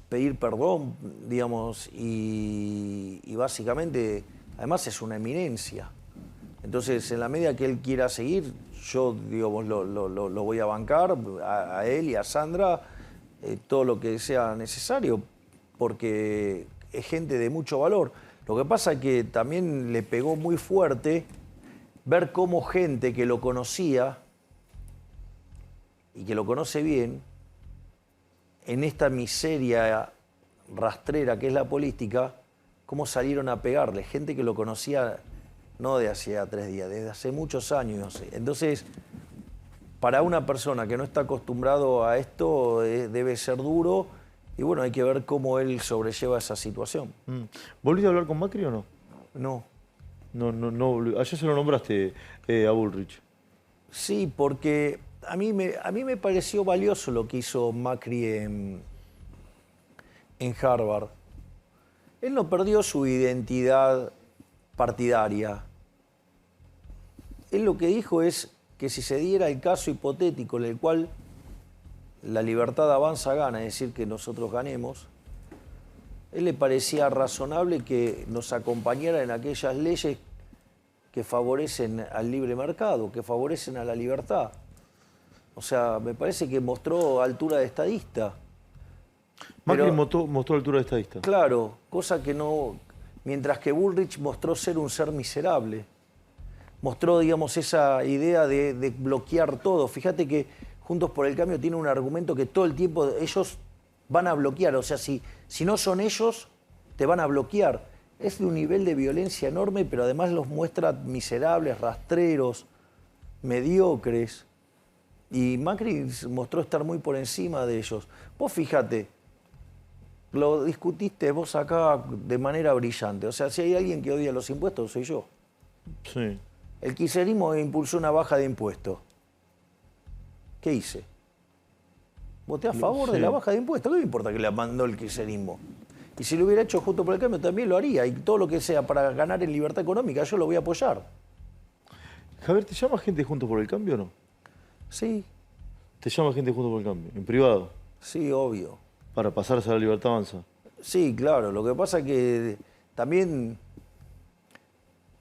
S2: pedir perdón, digamos, y básicamente además es una eminencia. Entonces, en la medida que él quiera seguir, yo digamos, lo voy a bancar, a él y a Sandra, todo lo que sea necesario, porque es gente de mucho valor. Lo que pasa es que también le pegó muy fuerte ver cómo gente que lo conocía y que lo conoce bien, en esta miseria rastrera que es la política, cómo salieron a pegarle. Gente que lo conocía no de hacía 3 días, desde hace muchos años. Entonces, para una persona que no está acostumbrado a esto, debe ser duro. Y bueno, hay que ver cómo él sobrelleva esa situación.
S1: ¿Volviste a hablar con Macri o no?
S2: No.
S1: No. Ayer se lo nombraste a Bullrich.
S2: Sí, porque a mí me pareció valioso lo que hizo Macri en Harvard. Él no perdió su identidad partidaria. Él lo que dijo es que si se diera el caso hipotético en el cual la libertad avanza gana, es decir, que nosotros ganemos, él le parecía razonable que nos acompañara en aquellas leyes que favorecen al libre mercado, que favorecen a la libertad. O sea, me parece que mostró altura de estadista.
S1: Macri mostró altura de estadista.
S2: Claro, cosa que no... Mientras que Bullrich mostró ser un ser miserable. Mostró, digamos, esa idea de bloquear todo. Fíjate que Juntos por el Cambio tiene un argumento que todo el tiempo ellos van a bloquear. O sea, si no son ellos, te van a bloquear. Es de un nivel de violencia enorme, pero además los muestra miserables, rastreros, mediocres. Y Macri mostró estar muy por encima de ellos. Vos fíjate, lo discutiste vos acá de manera brillante. O sea, si hay alguien que odia los impuestos, soy yo.
S1: Sí.
S2: El kirchnerismo impulsó una baja de impuestos. ¿Qué hice? Voté a favor de la baja de impuestos. ¿Qué me importa que la mandó el kirchnerismo? Y si lo hubiera hecho Juntos por el Cambio también lo haría. Y todo lo que sea para ganar en libertad económica, yo lo voy a apoyar.
S1: Javier, ¿te llama gente Juntos por el Cambio o no?
S2: Sí,
S1: ¿Te llama gente Juntos por el Cambio? ¿En privado?
S2: sí, obvio.
S1: Para pasarse a la libertad avanza.
S2: Sí, claro. Lo que pasa es que también,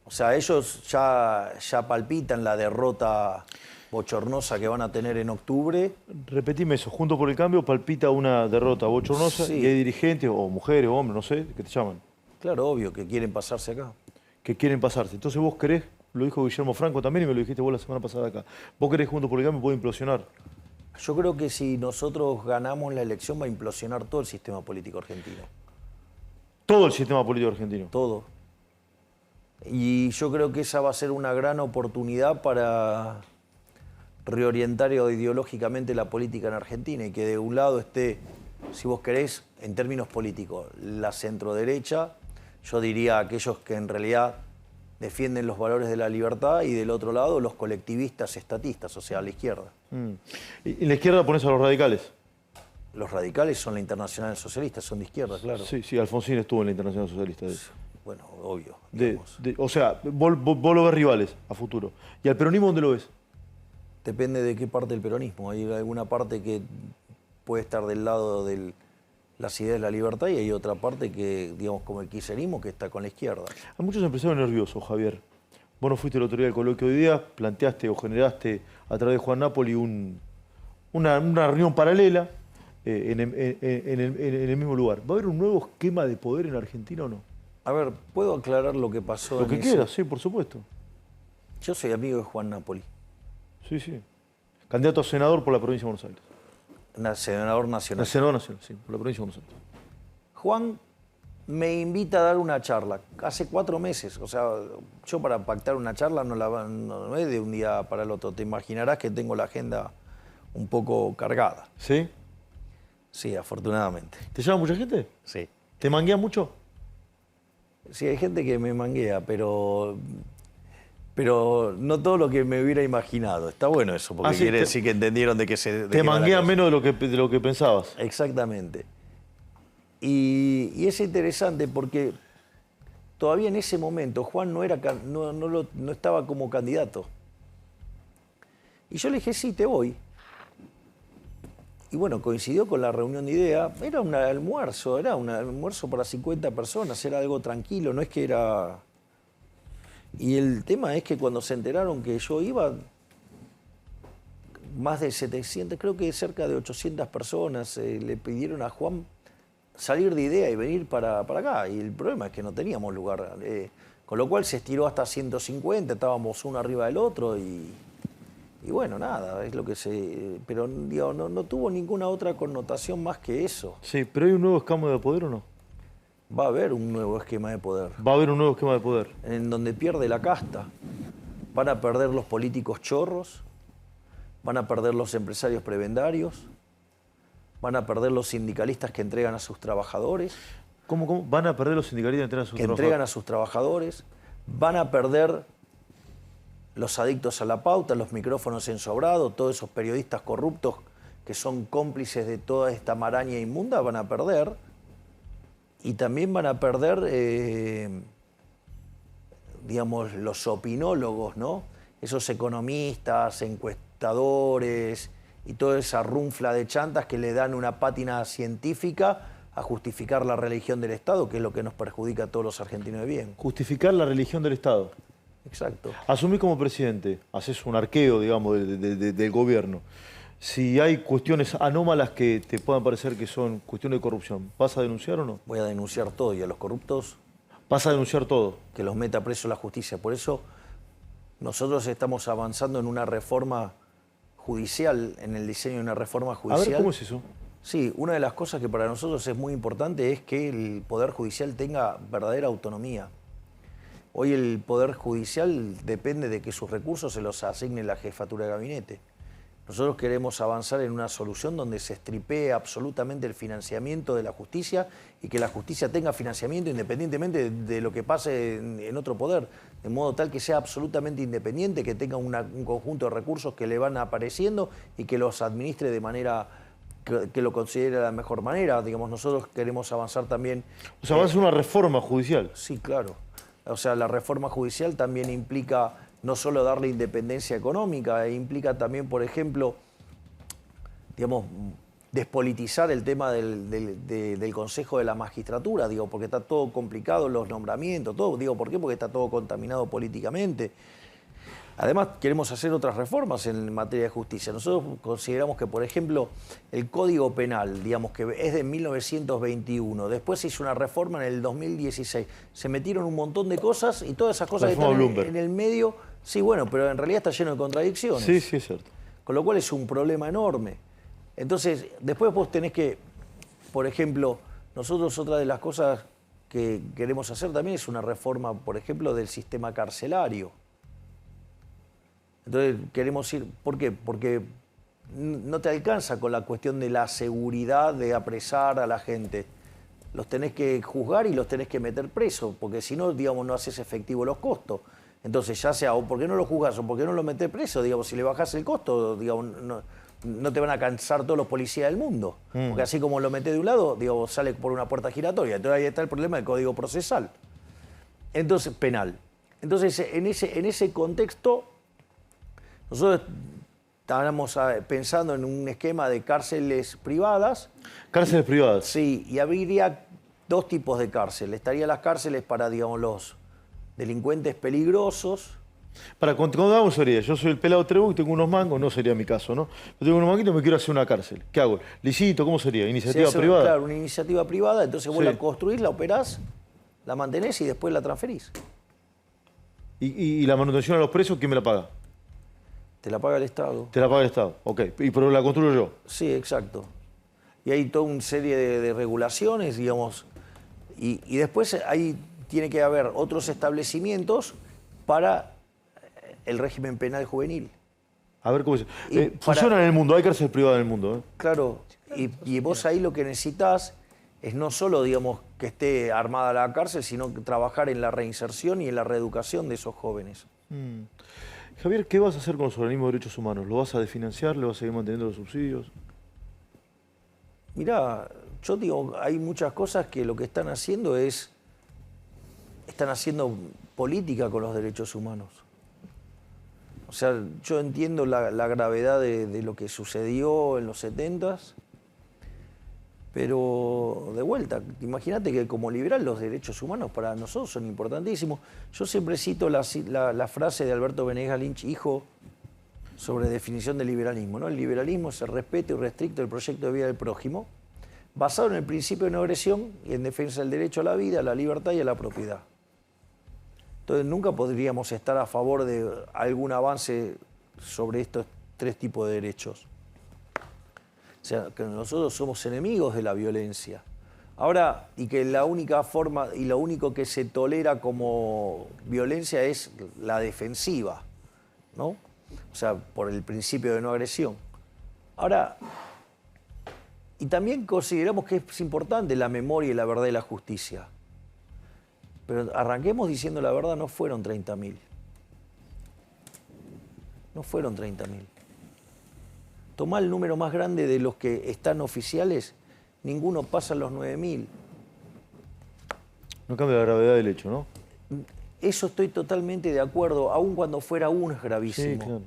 S2: o sea, ellos ya palpitan la derrota bochornosa que van a tener en octubre.
S1: Repetime eso. Juntos por el Cambio palpita una derrota bochornosa
S2: Sí.
S1: y hay dirigentes, o mujeres, o hombres, no sé, que te llaman.
S2: Claro, obvio, que quieren pasarse acá.
S1: Que quieren pasarse. Entonces vos querés, lo dijo Guillermo Franco también y me lo dijiste vos la semana pasada acá. Vos querés Juntos por el Cambio puede implosionar.
S2: Yo creo que si nosotros ganamos la elección va a implosionar todo el sistema político argentino.
S1: Todo el sistema político argentino.
S2: Todo. Y yo creo que esa va a ser una gran oportunidad para reorientar ideológicamente la política en Argentina y que de un lado esté, si vos querés, en términos políticos, la centroderecha, yo diría aquellos que en realidad defienden los valores de la libertad y del otro lado los colectivistas estatistas, o sea, la izquierda.
S1: Y en la izquierda pones a los radicales.
S2: Los radicales son la Internacional Socialista, son de izquierda, claro.
S1: Sí, Alfonsín estuvo en la Internacional Socialista.
S2: Bueno, obvio.
S1: O sea, vos lo ves rivales a futuro. ¿Y al peronismo dónde lo ves?
S2: Depende de qué parte del peronismo. Hay alguna parte que puede estar del lado de las ideas de la libertad y hay otra parte que, digamos, como el kirchnerismo, que está con la izquierda.
S1: Hay muchos empresarios nerviosos, Javier. Vos no fuiste el otro día del coloquio de ideas, planteaste o generaste a través de Juan Napoli una reunión paralela en el mismo lugar. ¿Va a haber un nuevo esquema de poder en Argentina o no?
S2: A ver, ¿puedo aclarar lo que pasó?
S1: Lo que quieras, sí, por supuesto.
S2: Yo soy amigo de Juan Napoli,
S1: Sí. Candidato a senador por la provincia de Buenos Aires.
S2: senador nacional.
S1: Senador nacional, sí, por la provincia de Buenos Aires.
S2: Juan me invita a dar una charla hace 4 meses. O sea, yo para pactar una charla no es de un día para el otro. Te imaginarás que tengo la agenda un poco cargada.
S1: ¿Sí?
S2: Sí, afortunadamente.
S1: ¿Te llama mucha gente?
S2: Sí.
S1: ¿Te manguea mucho?
S2: Sí, hay gente que me manguea, pero no todo lo que me hubiera imaginado. Está bueno eso, porque
S1: Sí,
S2: quiere decir que entendieron de qué se...
S1: Te manguea menos de lo que pensabas.
S2: Exactamente. Y es interesante porque todavía en ese momento Juan no estaba como candidato. Y yo le dije, sí, te voy. Y bueno, coincidió con la reunión de idea. Era un almuerzo para 50 personas, era algo tranquilo, no es que era Y el tema es que cuando se enteraron que yo iba, más de 700, creo que cerca de 800 personas le pidieron a Juan salir de Idea y venir para acá. Y el problema es que no teníamos lugar. Con lo cual se estiró hasta 150, estábamos uno arriba del otro y bueno, nada, es lo que se... Pero digo, no tuvo ninguna otra connotación más que eso.
S1: Sí, pero ¿hay un nuevo esquema de poder o no?
S2: Va a haber un nuevo esquema de poder,
S1: Va a haber un nuevo esquema de poder.
S2: en donde pierde la casta. Van a perder los políticos chorros, van a perder los empresarios prebendarios, van a perder los sindicalistas que entregan a sus trabajadores,
S1: ¿Cómo? ¿Van a perder los sindicalistas que entregan a sus
S2: que entregan a sus trabajadores, van a perder los adictos a la pauta, los micrófonos ensobrados, todos esos periodistas corruptos que son cómplices de toda esta maraña inmunda, van a perder. Y también van a perder, digamos, los opinólogos, ¿no? Esos economistas, encuestadores y toda esa runfla de chantas que le dan una pátina científica a justificar la religión del Estado, que es lo que nos perjudica a todos los argentinos de bien.
S1: Justificar la religión del Estado.
S2: Exacto.
S1: Asumí como presidente, haces un arqueo, digamos, del gobierno. Si hay cuestiones anómalas que te puedan parecer que son cuestiones de corrupción, ¿vas a denunciar o no?
S2: Voy a denunciar todo y a los corruptos
S1: ¿Vas a denunciar todo?
S2: que los meta preso la justicia. Por eso nosotros estamos avanzando en una reforma judicial, en el diseño de una reforma
S1: A
S2: judicial.
S1: ver, ¿cómo es eso?
S2: Sí, una de las cosas que para nosotros es muy importante es que el Poder Judicial tenga verdadera autonomía. Hoy el Poder Judicial depende de que sus recursos se los asigne la jefatura de gabinete. Nosotros queremos avanzar en una solución donde se estripee absolutamente el financiamiento de la justicia y que la justicia tenga financiamiento independientemente de lo que pase en otro poder, de modo tal que sea absolutamente independiente, que tenga un conjunto de recursos que le van apareciendo y que los administre de manera que lo considere de la mejor manera. Digamos, nosotros queremos avanzar también...
S1: O sea, va a ser una reforma judicial.
S2: Sí, claro. O sea, la reforma judicial también implica no solo darle independencia económica, implica también, por ejemplo, digamos, despolitizar el tema del Consejo de la Magistratura, digo, porque está todo complicado, los nombramientos, todo. Digo, ¿por qué? Porque está todo contaminado políticamente. Además, queremos hacer otras reformas en materia de justicia. Nosotros consideramos que, por ejemplo, el Código Penal, digamos que es de 1921, después se hizo una reforma en el 2016, se metieron un montón de cosas y todas esas cosas que están en el medio, sí, bueno, pero en realidad está lleno de contradicciones.
S1: Sí, sí, es cierto.
S2: Con lo cual es un problema enorme. Entonces, después vos tenés que, por ejemplo, nosotros otra de las cosas que queremos hacer también es una reforma, por ejemplo, del sistema carcelario. Entonces queremos ir, ¿por qué? Porque no te alcanza con la cuestión de la seguridad de apresar a la gente. Los tenés que juzgar y los tenés que meter presos, porque si no, digamos, no haces efectivo los costos. Entonces ya sea o por qué no lo juzgás o por qué no lo metés preso, digamos, si le bajás el costo, digamos, no te van a cansar todos los policías del mundo. Porque así como lo metés de un lado, digamos, sale por una puerta giratoria. Entonces ahí está el problema del Código Procesal. Entonces, penal. Entonces, en ese contexto, nosotros estábamos pensando en un esquema de cárceles privadas.
S1: ¿Cárceles privadas?
S2: Sí, y habría dos tipos de cárcel. Estarían las cárceles para, digamos, los delincuentes peligrosos.
S1: Cuando damos sería, yo soy el pelado Trebuch, tengo unos mangos, no sería mi caso, ¿no? Yo tengo unos manguitos y me quiero hacer una cárcel. ¿Qué hago? ¿Licito? ¿Cómo sería? ¿Iniciativa privada?
S2: Claro, una iniciativa privada, entonces vos
S1: Sí.
S2: la construís, la operás, la mantenés y después la transferís.
S1: ¿Y la manutención a los presos, quién me la paga?
S2: Te la paga el Estado.
S1: Te la paga el Estado, ok. Pero la construyo yo.
S2: Sí, exacto. Y hay toda una serie de regulaciones, digamos, y después ahí tiene que haber otros establecimientos para el régimen penal juvenil.
S1: A ver cómo es.
S2: Y
S1: Funciona en el mundo, hay cárcel privada en el mundo. ¿Eh?
S2: Claro, y vos ahí lo que necesitas es no solo, digamos, que esté armada la cárcel, sino trabajar en la reinserción y en la reeducación de esos jóvenes.
S1: Javier, ¿qué vas a hacer con los organismos de derechos humanos? ¿Lo vas a desfinanciar? ¿Le vas a seguir manteniendo los subsidios?
S2: Mirá, yo digo, hay muchas cosas que lo que están haciendo política con los derechos humanos. O sea, yo entiendo la gravedad de lo que sucedió en los 70s, Pero de vuelta, imagínate que como liberal los derechos humanos para nosotros son importantísimos. Yo siempre cito la frase de Alberto Venegas Lynch, hijo, sobre definición del liberalismo, ¿no? El liberalismo es el respeto irrestricto del proyecto de vida del prójimo, basado en el principio de no agresión y en defensa del derecho a la vida, a la libertad y a la propiedad. Entonces nunca podríamos estar a favor de algún avance sobre estos tres tipos de derechos. O sea, que nosotros somos enemigos de la violencia. Ahora, y que la única forma y lo único que se tolera como violencia es la defensiva, ¿no? O sea, por el principio de no agresión. Ahora, y también consideramos que es importante la memoria y la verdad y la justicia. Pero arranquemos diciendo la verdad, no fueron 30.000. No fueron 30.000. Tomá el número más grande de los que están oficiales, ninguno pasa los 9.000.
S1: No cambia la gravedad del hecho, ¿no?
S2: Eso estoy totalmente de acuerdo, aun cuando fuera uno es gravísimo.
S1: Sí, claro.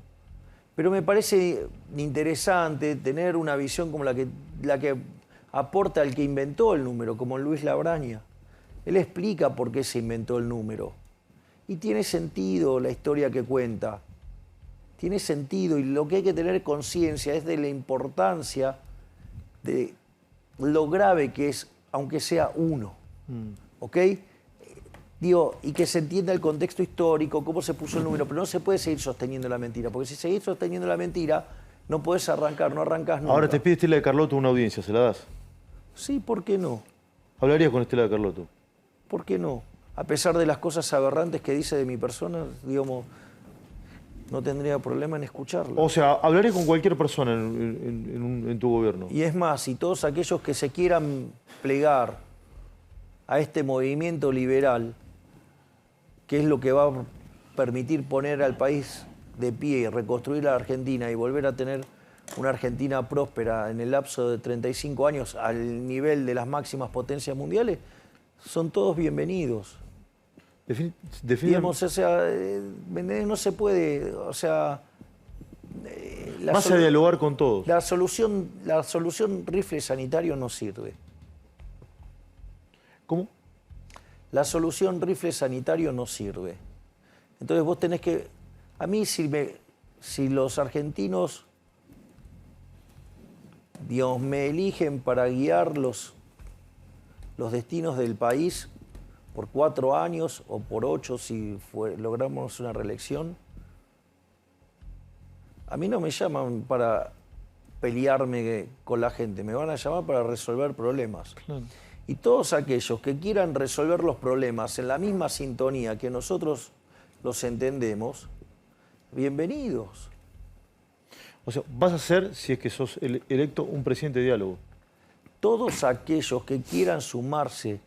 S2: Pero me parece interesante tener una visión como la que aporta el que inventó el número, como Luis Labraña. Él explica por qué se inventó el número. Y tiene sentido la historia que cuenta. Tiene sentido, y lo que hay que tener conciencia es de la importancia de lo grave que es, aunque sea uno. ¿Ok? Digo, y que se entienda el contexto histórico, cómo se puso el número, pero no se puede seguir sosteniendo la mentira, porque si seguís sosteniendo la mentira, no podés arrancar, no arrancás nunca.
S1: Ahora te pide Estela de Carlotto una audiencia, ¿se la das?
S2: Sí, ¿por qué no?
S1: ¿Hablarías con Estela de Carlotto?
S2: ¿Por qué no? A pesar de las cosas aberrantes que dice de mi persona, digamos, no tendría problema en escucharlo.
S1: O sea, hablarías con cualquier persona en tu gobierno.
S2: Y es más, si todos aquellos que se quieran plegar a este movimiento liberal, que es lo que va a permitir poner al país de pie y reconstruir la Argentina y volver a tener una Argentina próspera en el lapso de 35 años al nivel de las máximas potencias mundiales, son todos bienvenidos. Digamos, o sea, no se puede, o sea...
S1: Vas a dialogar con todos.
S2: La solución rifle sanitario no sirve.
S1: ¿Cómo?
S2: La solución rifle sanitario no sirve. Entonces vos tenés que... A mí si los argentinos, digamos, me eligen para guiar los destinos del país por 4 años o por 8 si logramos una reelección, a mí no me llaman para pelearme con la gente, me van a llamar para resolver problemas.
S1: Claro.
S2: Y todos aquellos que quieran resolver los problemas en la misma sintonía que nosotros los entendemos, bienvenidos.
S1: O sea, vas a ser, si es que sos electo, un presidente de diálogo.
S2: Todos aquellos que quieran sumarse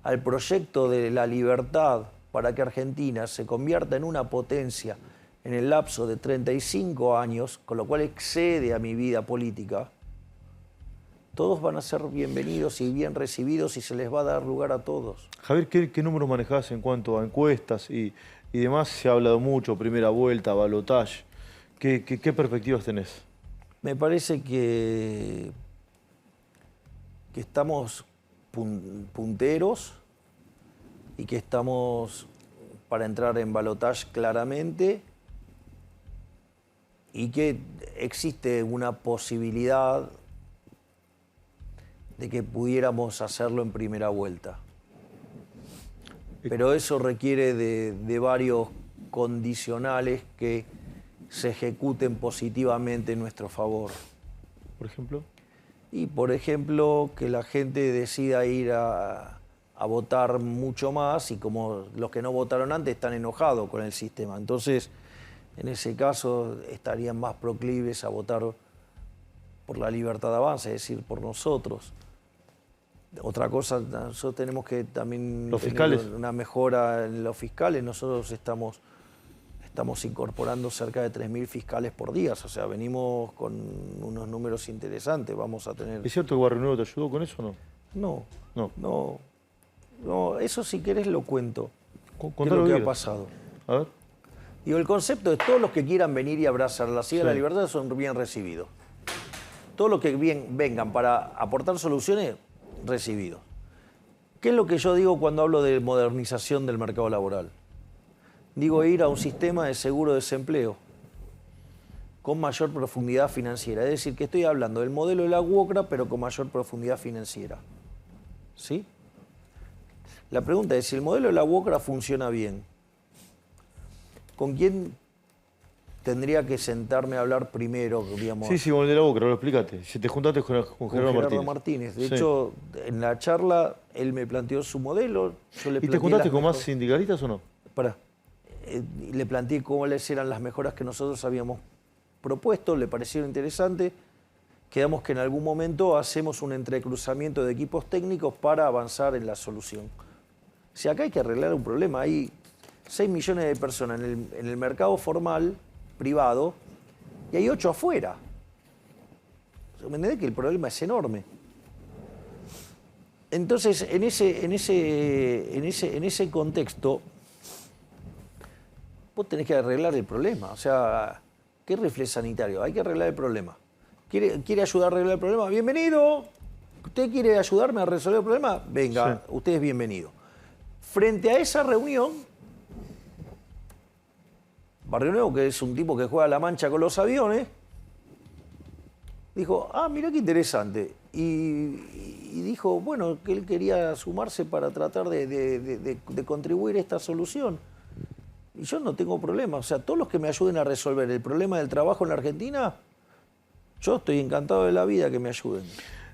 S2: al proyecto de la libertad para que Argentina se convierta en una potencia en el lapso de 35 años, con lo cual excede a mi vida política, todos van a ser bienvenidos y bien recibidos y se les va a dar lugar a todos.
S1: Javier, ¿qué números manejás en cuanto a encuestas y demás? Se ha hablado mucho, primera vuelta, balotaje. ¿Qué perspectivas tenés?
S2: Me parece que estamos punteros y que estamos para entrar en balotaje claramente y que existe una posibilidad de que pudiéramos hacerlo en primera vuelta. Pero eso requiere de varios condicionales que se ejecuten positivamente en nuestro favor.
S1: ¿Por ejemplo?
S2: Y, por ejemplo, que la gente decida ir a votar mucho más y como los que no votaron antes están enojados con el sistema. Entonces, en ese caso, estarían más proclives a votar por la libertad de avance, es decir, por nosotros. Otra cosa, nosotros tenemos que también tener una mejora en los fiscales. Nosotros estamos incorporando cerca de 3.000 fiscales por día. O sea, venimos con unos números interesantes. Vamos a tener...
S1: ¿Es cierto que Barrio Nuevo te ayudó con eso o no?
S2: No, eso si querés lo cuento.
S1: ¿Qué
S2: es lo que ha pasado?
S1: A ver.
S2: Digo, el concepto de todos los que quieran venir y abrazar la silla de la libertad son bien recibidos. Todo lo que vengan para aportar soluciones, recibidos. ¿Qué es lo que yo digo cuando hablo de modernización del mercado laboral? Digo ir a un sistema de seguro de desempleo con mayor profundidad financiera. Es decir, que estoy hablando del modelo de la UOCRA, pero con mayor profundidad financiera. ¿Sí? La pregunta es, si el modelo de la UOCRA funciona bien, ¿con quién tendría que sentarme a hablar primero, digamos?
S1: Sí, con el de la boca, lo explicaste. Si te juntaste con Gerardo Martínez.
S2: De hecho, en la charla, él me planteó su modelo. Yo le
S1: ¿Y te juntaste con más sindicalistas o no?
S2: Le planteé cuáles eran las mejoras que nosotros habíamos propuesto, le parecieron interesantes. Quedamos que en algún momento hacemos un entrecruzamiento de equipos técnicos para avanzar en la solución. Si acá hay que arreglar un problema, hay 6 millones de personas en el mercado formal, privado, y hay 8 afuera. ¿Me entendés que el problema es enorme? Entonces, en ese contexto, vos tenés que arreglar el problema. O sea, ¿qué rifle sanitario? Hay que arreglar el problema. ¿Quiere ayudar a arreglar el problema? ¡Bienvenido! ¿Usted quiere ayudarme a resolver el problema? Venga, sí. Usted es bienvenido. Frente a esa reunión, Barrio Nuevo, que es un tipo que juega a la mancha con los aviones, dijo, mirá qué interesante. Y dijo, bueno, que él quería sumarse para tratar de contribuir a esta solución. Y yo no tengo problema. O sea, todos los que me ayuden a resolver el problema del trabajo en la Argentina, yo estoy encantado de la vida que me ayuden.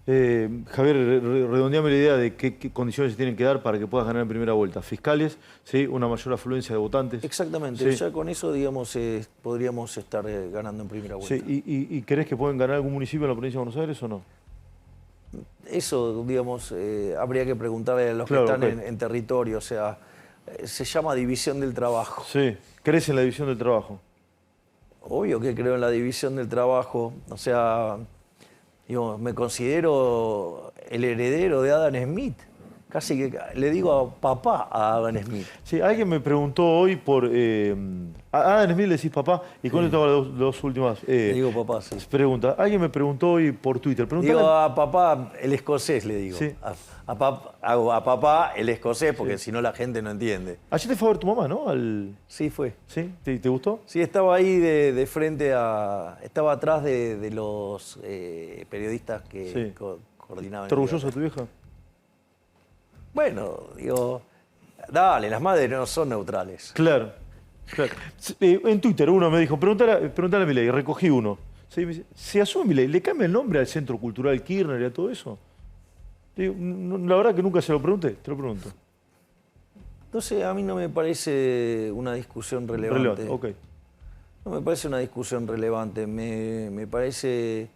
S1: Javier, redondeame la idea de qué condiciones se tienen que dar para que puedas ganar en primera vuelta. Fiscales, ¿sí? Una mayor afluencia de votantes.
S2: Exactamente, sí. Ya con eso, digamos, podríamos estar ganando en primera vuelta.
S1: Sí. ¿Y crees que pueden ganar algún municipio en la provincia de Buenos Aires o no?
S2: Eso, digamos, habría que preguntarle a los que están en territorio. O sea, se llama división del trabajo.
S1: Sí, ¿crees en la división del trabajo?
S2: Obvio que creo en la división del trabajo. O sea, digo, me considero el heredero de Adam Smith. Casi que le digo a papá a Adam Smith.
S1: Sí, alguien me preguntó hoy por... a Adam Smith le decís papá, y con esto las dos últimas
S2: le digo papá, sí.
S1: Preguntas. Alguien me preguntó hoy por Twitter.
S2: Digo a papá el escocés, le digo.
S1: Sí.
S2: A papá el escocés, porque si no la gente no entiende.
S1: Ayer te fue a ver tu mamá, ¿no?
S2: Sí, fue.
S1: ¿Sí? ¿Te gustó?
S2: Sí, estaba ahí de frente a... Estaba atrás de los periodistas que coordinaban.
S1: ¿Estás orgulloso de tu vieja?
S2: Bueno, digo, dale, las madres no son neutrales.
S1: Claro. En Twitter uno me dijo, preguntale a Milei, recogí uno. Sí, me dice, ¿se asume Milei? ¿Le cambia el nombre al Centro Cultural Kirchner y a todo eso? Digo, la verdad que nunca se lo pregunté, te lo pregunto.
S2: Entonces, a mí no me parece una discusión relevante.
S1: Okay.
S2: No me parece una discusión relevante. Me parece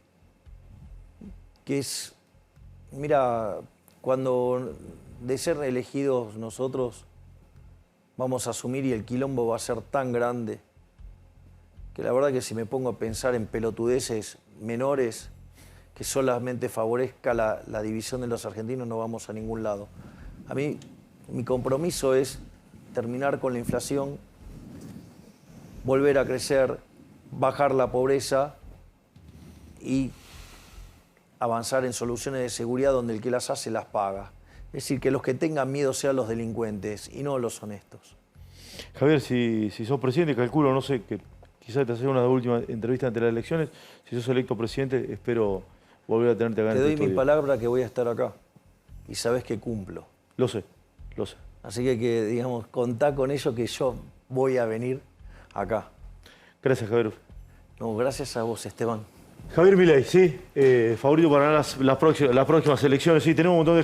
S2: que es... Mira, cuando de ser elegidos nosotros vamos a asumir y el quilombo va a ser tan grande que la verdad que si me pongo a pensar en pelotudeces menores que solamente favorezca la división de los argentinos, no vamos a ningún lado. A mí, mi compromiso es terminar con la inflación, volver a crecer, bajar la pobreza y avanzar en soluciones de seguridad donde el que las hace las paga. Es decir, que los que tengan miedo sean los delincuentes y no los honestos.
S1: Javier, si sos presidente, calculo, no sé, que quizás te hace una última entrevista ante las elecciones. Si sos electo presidente, espero volver a tenerte acá en el
S2: Te doy mi palabra que voy a estar acá. Y sabés que cumplo.
S1: Lo sé.
S2: Así que, digamos, contá con ello que yo voy a venir acá.
S1: Gracias, Javier.
S2: No, gracias a vos, Esteban.
S1: Javier Milei, sí, favorito para ganar las próximas elecciones. Sí, tenemos un montón de gente.